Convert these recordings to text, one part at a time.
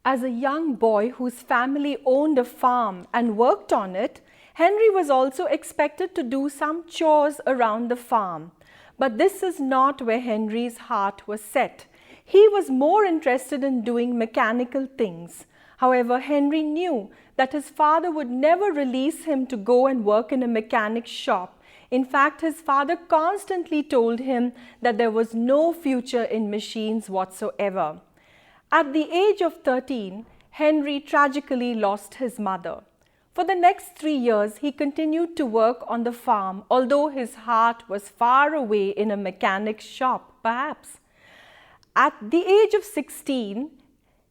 As a young boy whose family owned a farm and worked on it, Henry was also expected to do some chores around the farm. But this is not where Henry's heart was set. He was more interested in doing mechanical things. However, Henry knew that his father would never release him to go and work in a mechanic's shop. In fact, his father constantly told him that there was no future in machines whatsoever. At the age of 13, Henry tragically lost his mother. For the next 3 years, he continued to work on the farm, although his heart was far away in a mechanic's shop, perhaps. At the age of 16,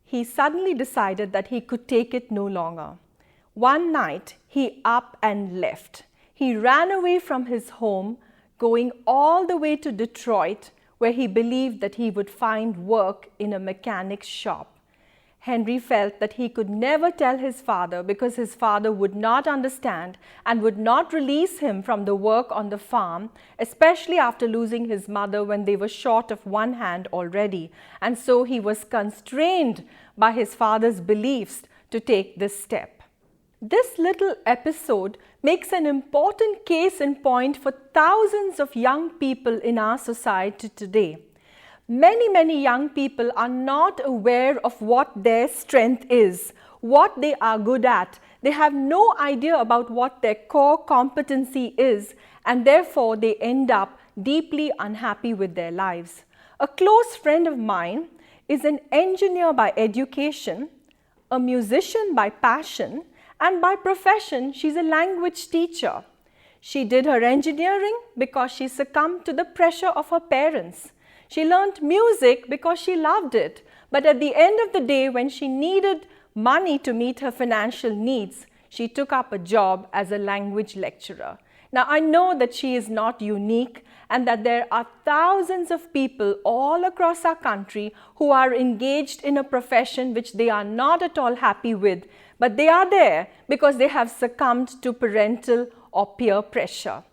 he suddenly decided that he could take it no longer. One night, he up and left. He ran away from his home, going all the way to Detroit, where he believed that he would find work in a mechanic's shop. Henry felt that he could never tell his father because his father would not understand and would not release him from the work on the farm, especially after losing his mother when they were short of one hand already. And so he was constrained by his father's beliefs to take this step. This little episode makes an important case in point for thousands of young people in our society today. Many young people are not aware of what their strength is, what they are good at. They have no idea about what their core competency is, and therefore they end up deeply unhappy with their lives. A close friend of mine is an engineer by education, a musician by passion, and by profession, she's a language teacher. She did her engineering because she succumbed to the pressure of her parents. She learned music because she loved it. But at the end of the day, when she needed money to meet her financial needs, she took up a job as a language lecturer. Now, I know that she is not unique and that there are thousands of people all across our country who are engaged in a profession which they are not at all happy with, but they are there because they have succumbed to parental or peer pressure.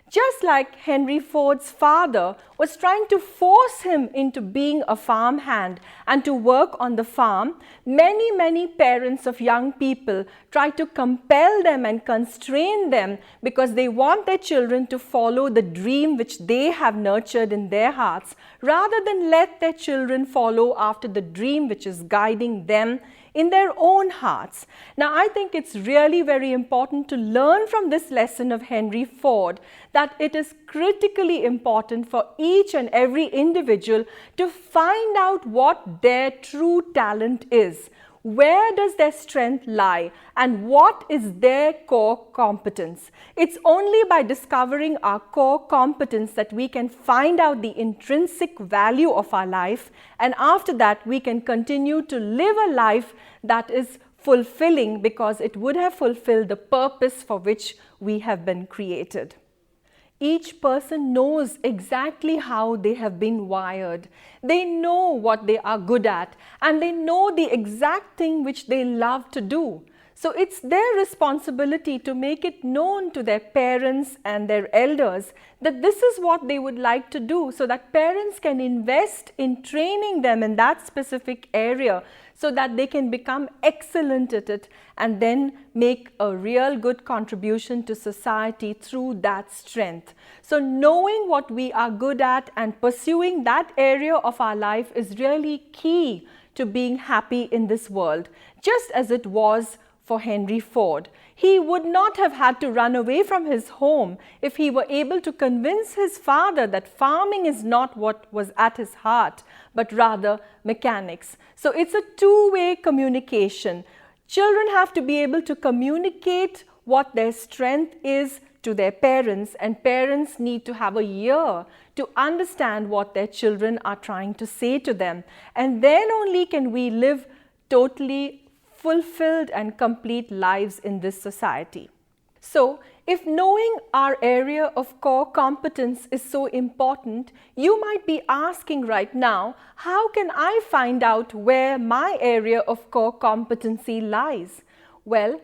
Just like Henry Ford's father was trying to force him into being a farmhand and to work on the farm, many parents of young people try to compel them and constrain them because they want their children to follow the dream which they have nurtured in their hearts, rather than let their children follow after the dream which is guiding them in their own hearts. Now, I think it's really very important to learn from this lesson of Henry Ford that it is critically important for each and every individual to find out what their true talent is. Where does their strength lie and what is their core competence? It's only by discovering our core competence that we can find out the intrinsic value of our life, and after that we can continue to live a life that is fulfilling because it would have fulfilled the purpose for which we have been created. Each person knows exactly how they have been wired. They know what they are good at and they know the exact thing which they love to do. So it's their responsibility to make it known to their parents and their elders that this is what they would like to do, so that parents can invest in training them in that specific area so that they can become excellent at it and then make a real good contribution to society through that strength. So knowing what we are good at and pursuing that area of our life is really key to being happy in this world, just as it was for Henry Ford. He would not have had to run away from his home if he were able to convince his father that farming is not what was at his heart, but rather mechanics. So it's a two-way communication. Children have to be able to communicate what their strength is to their parents, and parents need to have a ear to understand what their children are trying to say to them. And then only can we live totally fulfilled and complete lives in this society. So, if knowing our area of core competence is so important, you might be asking right now, how can I find out where my area of core competency lies? Well,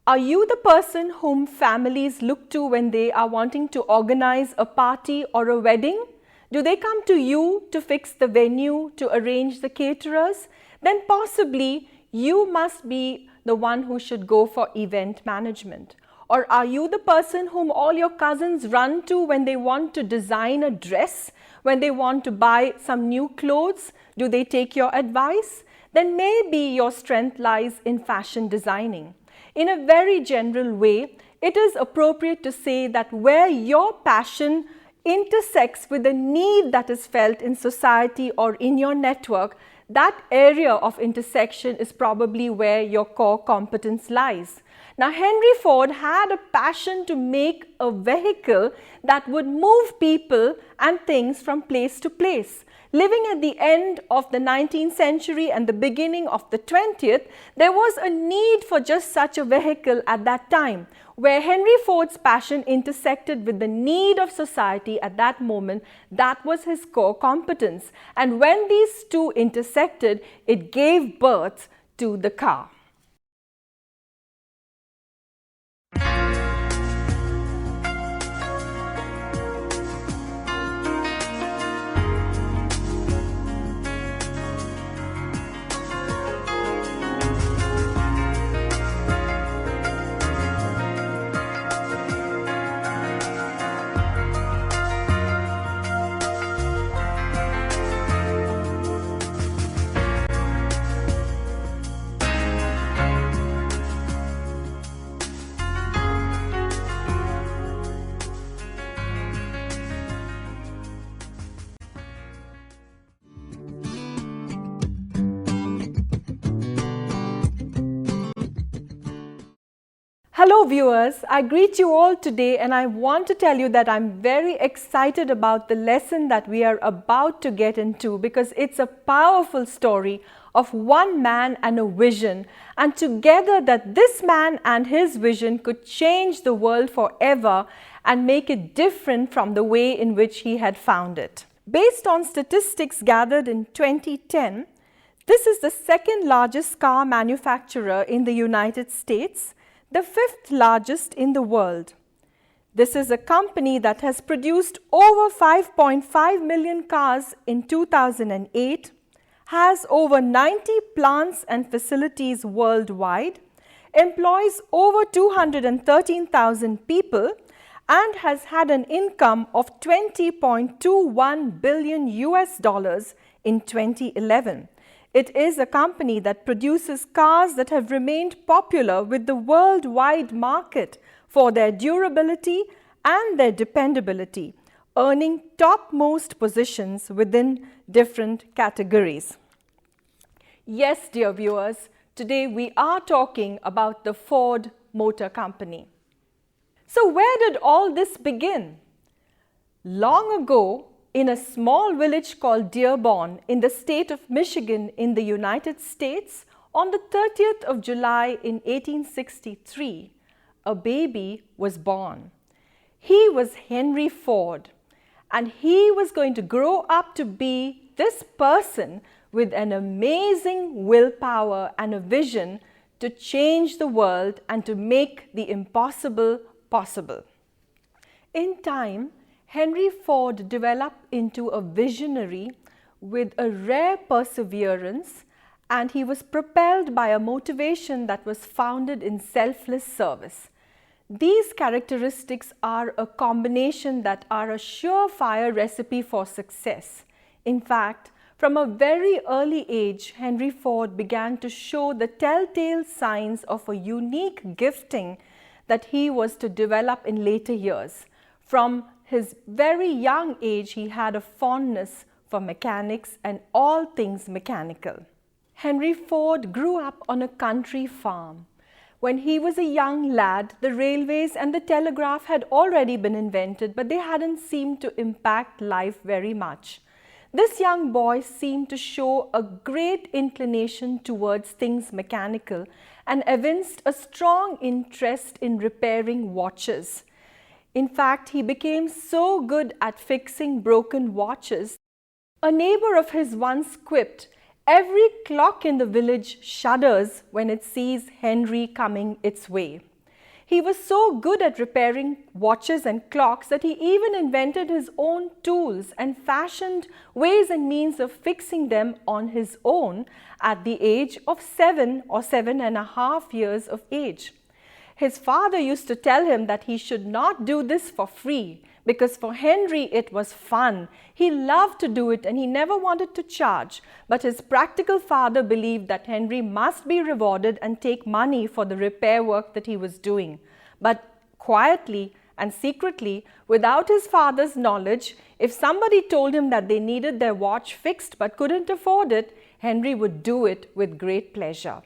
are you the person whom families look to when they are wanting to organize a party or a wedding? Do they come to you to fix the venue, to arrange the caterers? Then possibly you must be the one who should go for event management? Or are you the person whom all your cousins run to when they want to design a dress, when they want to buy some new clothes? Do they take your advice? Then maybe your strength lies in fashion designing. In a very general way, it is appropriate to say that where your passion intersects with the need that is felt in society or in your network, that area of intersection is probably where your core competence lies. Now, Henry Ford had a passion to make a vehicle that would move people and things from place to place. Living at the end of the 19th century and the beginning of the 20th, there was a need for just such a vehicle at that time. Where Henry Ford's passion intersected with the need of society at that moment, that was his core competence. And when these two intersected, it gave birth to the car. Hello viewers, I greet you all today and I want to tell you that I'm very excited about the lesson that we are about to get into because it's a powerful story of one man and a vision, and together that this man and his vision could change the world forever and make it different from the way in which he had found it. Based on statistics gathered in 2010, this is the second largest car manufacturer in the United States, the fifth largest in the world. This is a company that has produced over 5.5 million cars in 2008, has over 90 plants and facilities worldwide, employs over 213,000 people, and has had an income of $20.21 billion in 2011. It is a company that produces cars that have remained popular with the worldwide market for their durability and their dependability, earning topmost positions within different categories. Yes, dear viewers, today we are talking about the Ford Motor Company. So where did all this begin? Long ago, in a small village called Dearborn in the state of Michigan in the United States, on the 30th of July in 1863, a baby was born. He was Henry Ford, and he was going to grow up to be this person with an amazing willpower and a vision to change the world and to make the impossible possible. In time, Henry Ford developed into a visionary with a rare perseverance, and he was propelled by a motivation that was founded in selfless service. These characteristics are a combination that are a surefire recipe for success. In fact, from a very early age, Henry Ford began to show the telltale signs of a unique gifting that he was to develop in later years. From his very young age, he had a fondness for mechanics and all things mechanical. Henry Ford grew up on a country farm. When he was a young lad, the railways and the telegraph had already been invented, but they hadn't seemed to impact life very much. This young boy seemed to show a great inclination towards things mechanical and evinced a strong interest in repairing watches. In fact, he became so good at fixing broken watches. A neighbor of his once quipped, "Every clock in the village shudders when it sees Henry coming its way." He was so good at repairing watches and clocks that he even invented his own tools and fashioned ways and means of fixing them on his own at the age of 7 or 7.5 years of age. His father used to tell him that he should not do this for free, because for Henry it was fun. He loved to do it and he never wanted to charge. But his practical father believed that Henry must be rewarded and take money for the repair work that he was doing. But quietly and secretly, without his father's knowledge, if somebody told him that they needed their watch fixed but couldn't afford it, Henry would do it with great pleasure.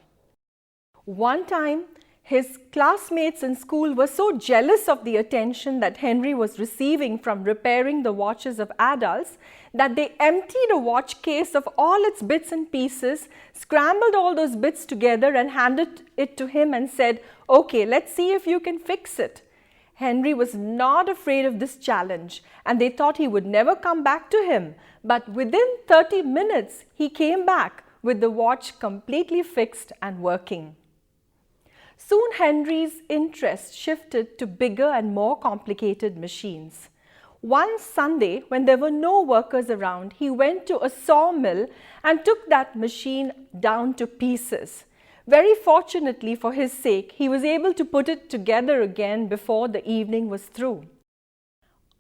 One time, his classmates in school were so jealous of the attention that Henry was receiving from repairing the watches of adults that they emptied a watch case of all its bits and pieces, scrambled all those bits together and handed it to him and said, "Okay, let's see if you can fix it." Henry was not afraid of this challenge and they thought he would never come back to him. But within 30 minutes, he came back with the watch completely fixed and working. Soon Henry's interest shifted to bigger and more complicated machines. One Sunday, when there were no workers around, he went to a sawmill and took that machine down to pieces. Very fortunately for his sake, he was able to put it together again before the evening was through.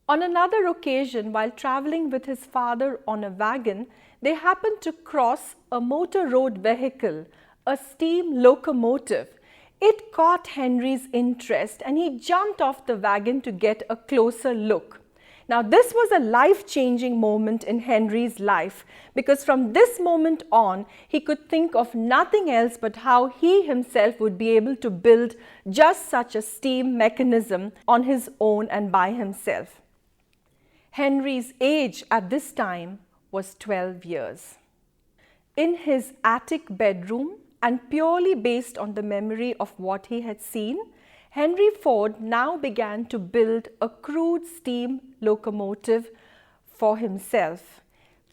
On another occasion, while traveling with his father on a wagon, they happened to cross a motor road vehicle, a steam locomotive. It caught Henry's interest and he jumped off the wagon to get a closer look. Now, this was a life-changing moment in Henry's life, because from this moment on, he could think of nothing else but how he himself would be able to build just such a steam mechanism on his own and by himself. Henry's age at this time was 12 years. In his attic bedroom, and purely based on the memory of what he had seen, Henry Ford now began to build a crude steam locomotive for himself,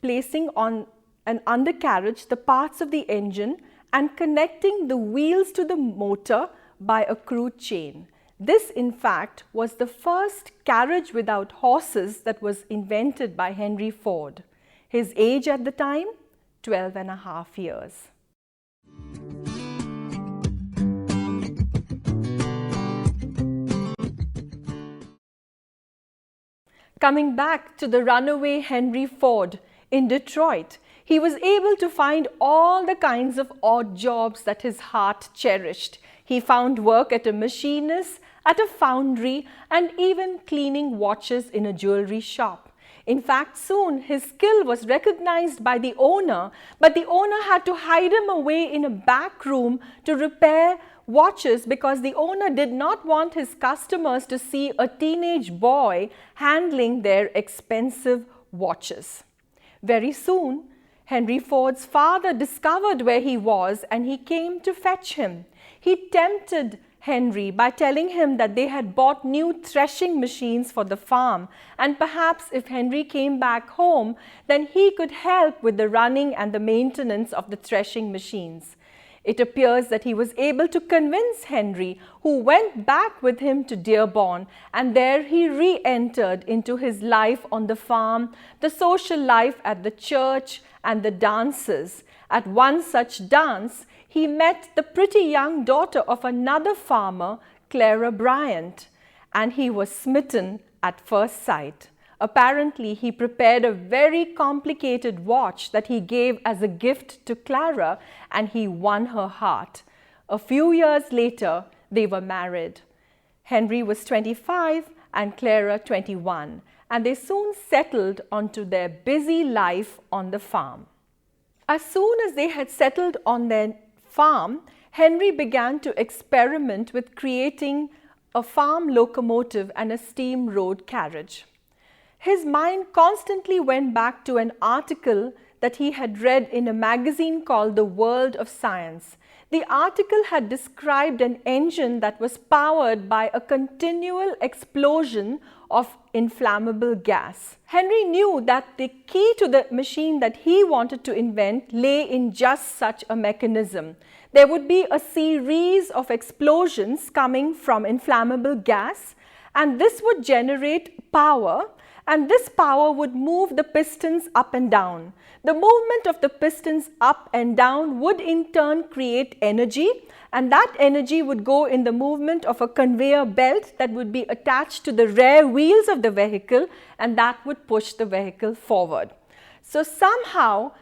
placing on an undercarriage the parts of the engine and connecting the wheels to the motor by a crude chain. This, in fact, was the first carriage without horses that was invented by Henry Ford. His age at the time, 12.5 years. Coming back to the runaway Henry Ford in Detroit, he was able to find all the kinds of odd jobs that his heart cherished. He found work at a machinist, at a foundry, and even cleaning watches in a jewelry shop. In fact, soon his skill was recognized by the owner, but the owner had to hide him away in a back room to repair watches because the owner did not want his customers to see a teenage boy handling their expensive watches. Very soon, Henry Ford's father discovered where he was and he came to fetch him. He tempted Henry by telling him that they had bought new threshing machines for the farm, and perhaps if Henry came back home, then he could help with the running and the maintenance of the threshing machines. It appears that he was able to convince Henry, who went back with him to Dearborn, and there he re-entered into his life on the farm, the social life at the church, and the dances. At one such dance, he met the pretty young daughter of another farmer, Clara Bryant, and he was smitten at first sight. Apparently, he prepared a very complicated watch that he gave as a gift to Clara, and he won her heart. A few years later, they were married. Henry was 25 and Clara 21, and they soon settled onto their busy life on the farm. As soon as they had settled on their farm, Henry began to experiment with creating a farm locomotive and a steam road carriage. His mind constantly went back to an article that he had read in a magazine called The World of Science. The article had described an engine that was powered by a continual explosion of inflammable gas. Henry knew that the key to the machine that he wanted to invent lay in just such a mechanism. There would be a series of explosions coming from inflammable gas, and this would generate power, and this power would move the pistons up and down. The movement of the pistons up and down would in turn create energy, and that energy would go in the movement of a conveyor belt that would be attached to the rear wheels of the vehicle, and that would push the vehicle forward. So somehow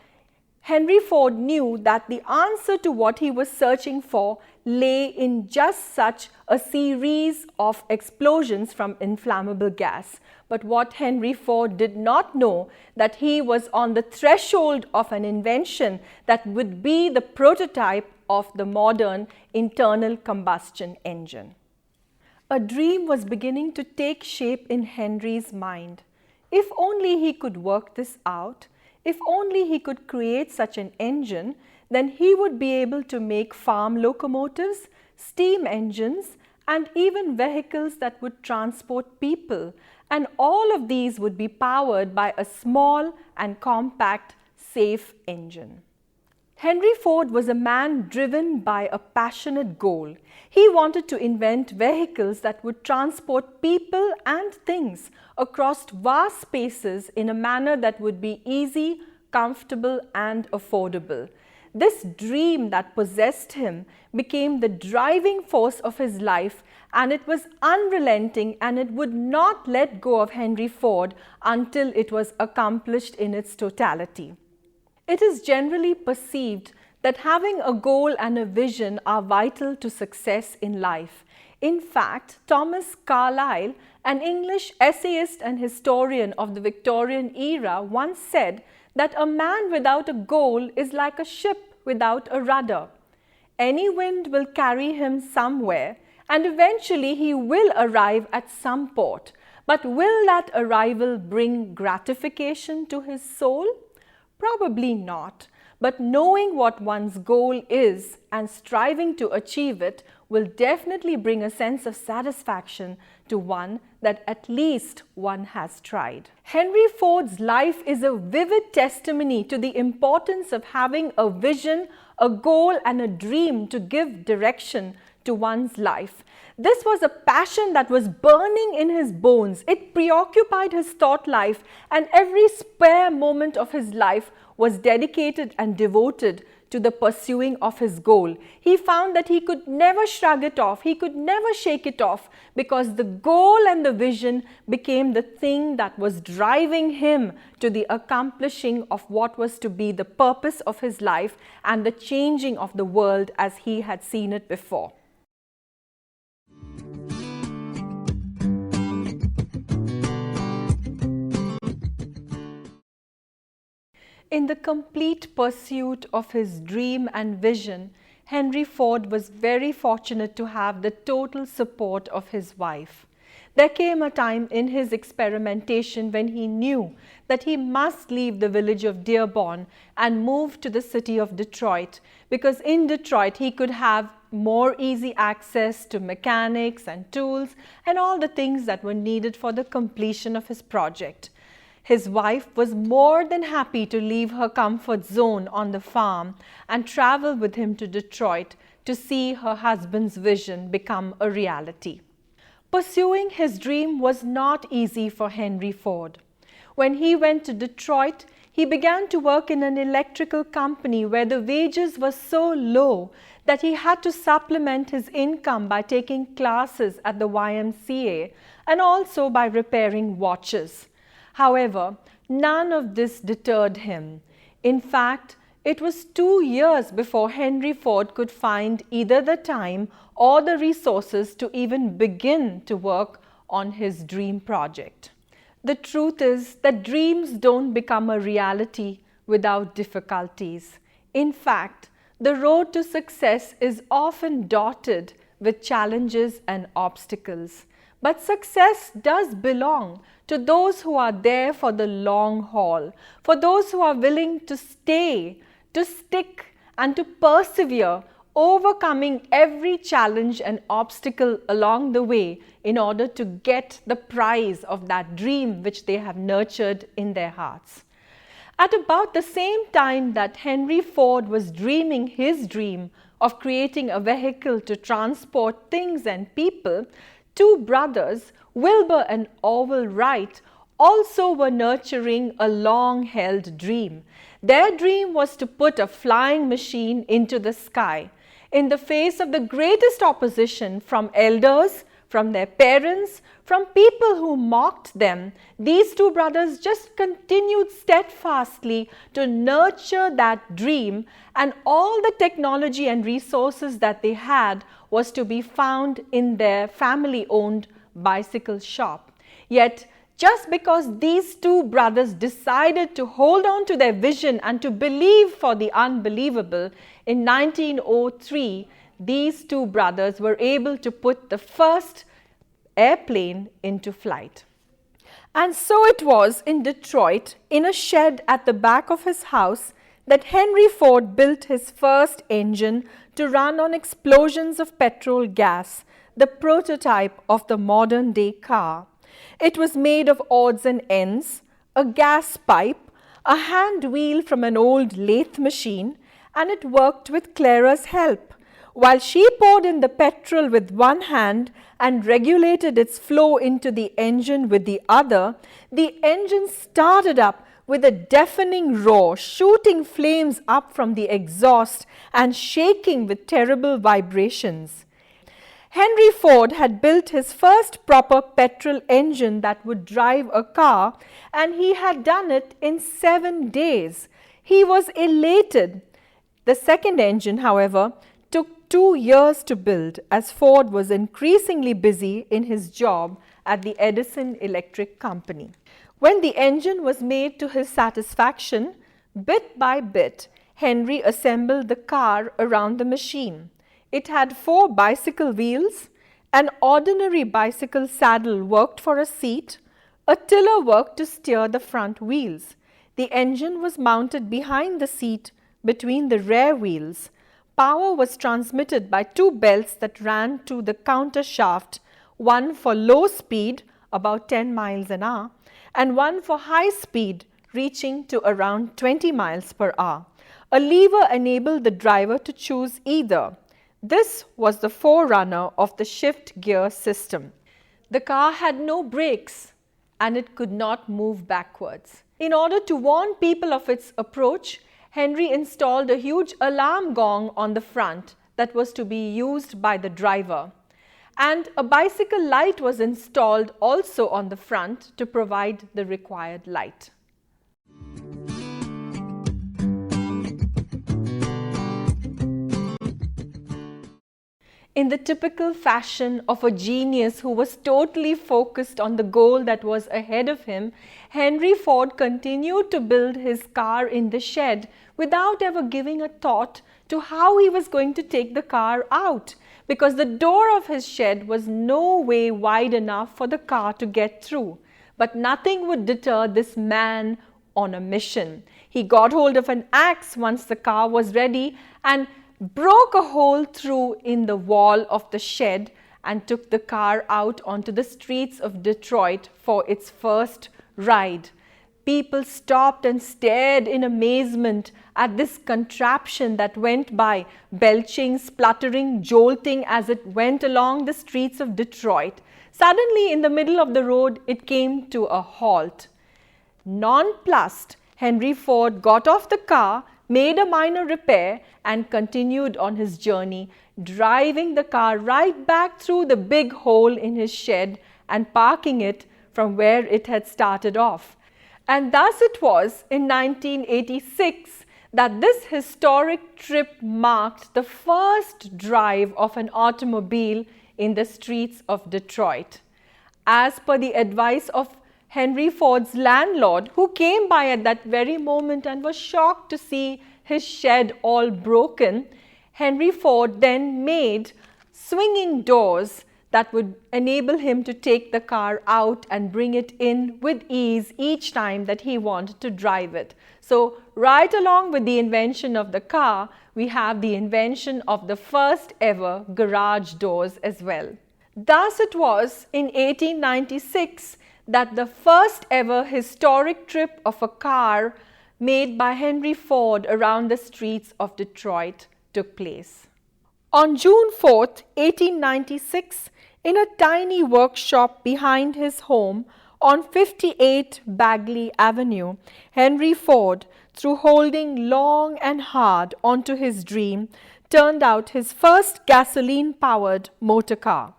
Henry Ford knew that the answer to what he was searching for lay in just such a series of explosions from inflammable gas. But what Henry Ford did not know, that he was on the threshold of an invention that would be the prototype of the modern internal combustion engine. A dream was beginning to take shape in Henry's mind. If only he could work this out, if only he could create such an engine, then he would be able to make farm locomotives, steam engines, and even vehicles that would transport people. And all of these would be powered by a small and compact, safe engine. Henry Ford was a man driven by a passionate goal. He wanted to invent vehicles that would transport people and things across vast spaces in a manner that would be easy, comfortable, and affordable. This dream that possessed him became the driving force of his life, and it was unrelenting, and it would not let go of Henry Ford until it was accomplished in its totality. It is generally perceived that having a goal and a vision are vital to success in life. In fact, Thomas Carlyle, an English essayist and historian of the Victorian era, once said that a man without a goal is like a ship without a rudder. Any wind will carry him somewhere, and eventually he will arrive at some port. But will that arrival bring gratification to his soul? Probably not, but knowing what one's goal is and striving to achieve it will definitely bring a sense of satisfaction to one that at least one has tried. Henry Ford's life is a vivid testimony to the importance of having a vision, a goal, and a dream to give direction to one's life. This was a passion that was burning in his bones. It preoccupied his thought life, and every spare moment of his life was dedicated and devoted to the pursuing of his goal. He found that he could never shrug it off, he could never shake it off, because the goal and the vision became the thing that was driving him to the accomplishing of what was to be the purpose of his life and the changing of the world as he had seen it before. In the complete pursuit of his dream and vision, Henry Ford was very fortunate to have the total support of his wife. There came a time in his experimentation when he knew that he must leave the village of Dearborn and move to the city of Detroit, because in Detroit he could have more easy access to mechanics and tools and all the things that were needed for the completion of his project. His wife was more than happy to leave her comfort zone on the farm and travel with him to Detroit to see her husband's vision become a reality. Pursuing his dream was not easy for Henry Ford. When he went to Detroit, he began to work in an electrical company where the wages were so low that he had to supplement his income by taking classes at the YMCA and also by repairing watches. However, none of this deterred him. In fact, it was 2 years before Henry Ford could find either the time or the resources to even begin to work on his dream project. The truth is that dreams don't become a reality without difficulties. In fact, the road to success is often dotted with challenges and obstacles. But success does belong to those who are there for the long haul, for those who are willing to stay, to stick, and to persevere overcoming every challenge and obstacle along the way in order to get the prize of that dream which they have nurtured in their hearts. At about the same time that Henry Ford was dreaming his dream of creating a vehicle to transport things and people, two brothers, Wilbur and Orville Wright, also were nurturing a long-held dream. Their dream was to put a flying machine into the sky. In the face of the greatest opposition from elders, from their parents, from people who mocked them, these two brothers just continued steadfastly to nurture that dream, and all the technology and resources that they had was to be found in their family-owned bicycle shop. Yet, just because these two brothers decided to hold on to their vision and to believe for the unbelievable, in 1903, these two brothers were able to put the first airplane into flight. And so it was in Detroit, in a shed at the back of his house, that Henry Ford built his first engine to run on explosions of petrol gas, the prototype of the modern-day car. It was made of odds and ends, a gas pipe, a hand wheel from an old lathe machine, and it worked with Clara's help. While she poured in the petrol with one hand and regulated its flow into the engine with the other, the engine started up with a deafening roar, shooting flames up from the exhaust and shaking with terrible vibrations. Henry Ford had built his first proper petrol engine that would drive a car, and he had done it in 7 days. He was elated. The second engine, however, took 2 years to build, as Ford was increasingly busy in his job at the Edison Electric Company. When the engine was made to his satisfaction, bit by bit, Henry assembled the car around the machine. It had 4 bicycle wheels, an ordinary bicycle saddle worked for a seat, a tiller worked to steer the front wheels. The engine was mounted behind the seat between the rear wheels. Power was transmitted by 2 belts that ran to the counter shaft, one for low speed, about 10 miles an hour, and one for high speed, reaching to around 20 miles per hour. A lever enabled the driver to choose either. This was the forerunner of the shift gear system. The car had no brakes and it could not move backwards. In order to warn people of its approach, Henry installed a huge alarm gong on the front that was to be used by the driver. And a bicycle light was installed also on the front to provide the required light. In the typical fashion of a genius who was totally focused on the goal that was ahead of him, Henry Ford continued to build his car in the shed without ever giving a thought to how he was going to take the car out, because the door of his shed was no way wide enough for the car to get through. But nothing would deter this man on a mission. He got hold of an axe once the car was ready and broke a hole through in the wall of the shed and took the car out onto the streets of Detroit for its first ride. People stopped and stared in amazement at this contraption that went by, belching, spluttering, jolting as it went along the streets of Detroit. Suddenly, in the middle of the road, it came to a halt. Nonplussed, Henry Ford got off the car, made a minor repair, and continued on his journey, driving the car right back through the big hole in his shed and parking it from where it had started off. And thus it was in 1986 that this historic trip marked the first drive of an automobile in the streets of Detroit. As per the advice of Henry Ford's landlord, who came by at that very moment and was shocked to see his shed all broken, Henry Ford then made swinging doors that would enable him to take the car out and bring it in with ease each time that he wanted to drive it. So right along with the invention of the car we have the invention of the first ever garage doors as well. Thus it was in 1896 that the first ever historic trip of a car made by Henry Ford around the streets of Detroit took place. On June 4th, 1896, in a tiny workshop behind his home on 58 Bagley Avenue, Henry Ford, through holding long and hard onto his dream, turned out his first gasoline-powered motor car.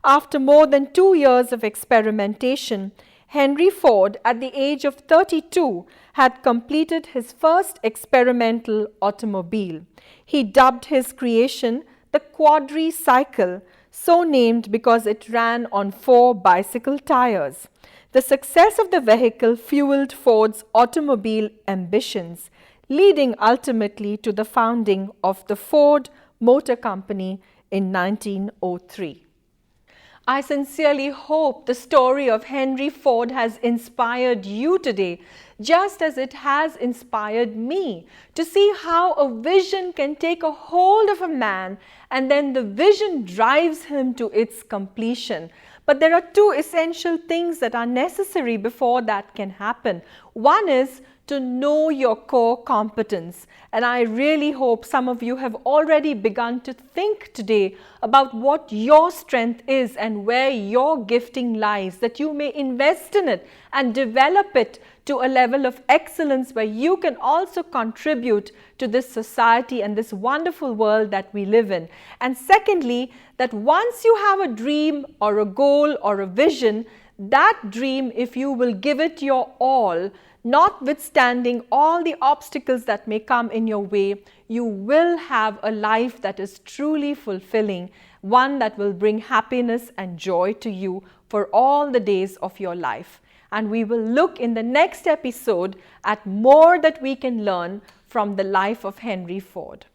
After more than 2 years of experimentation, Henry Ford, at the age of 32, had completed his first experimental automobile. He dubbed his creation the quadricycle, so named because it ran on 4 bicycle tires. The success of the vehicle fueled Ford's automobile ambitions, leading ultimately to the founding of the Ford Motor Company in 1903. I sincerely hope the story of Henry Ford has inspired you today, just as it has inspired me, to see how a vision can take a hold of a man and then the vision drives him to its completion. But there are 2 essential things that are necessary before that can happen. One is to know your core competence. And I really hope some of you have already begun to think today about what your strength is and where your gifting lies, that you may invest in it and develop it to a level of excellence where you can also contribute to this society and this wonderful world that we live in. And secondly, that once you have a dream or a goal or a vision, that dream, if you will give it your all, notwithstanding all the obstacles that may come in your way, you will have a life that is truly fulfilling, one that will bring happiness and joy to you for all the days of your life. And we will look in the next episode at more that we can learn from the life of Henry Ford.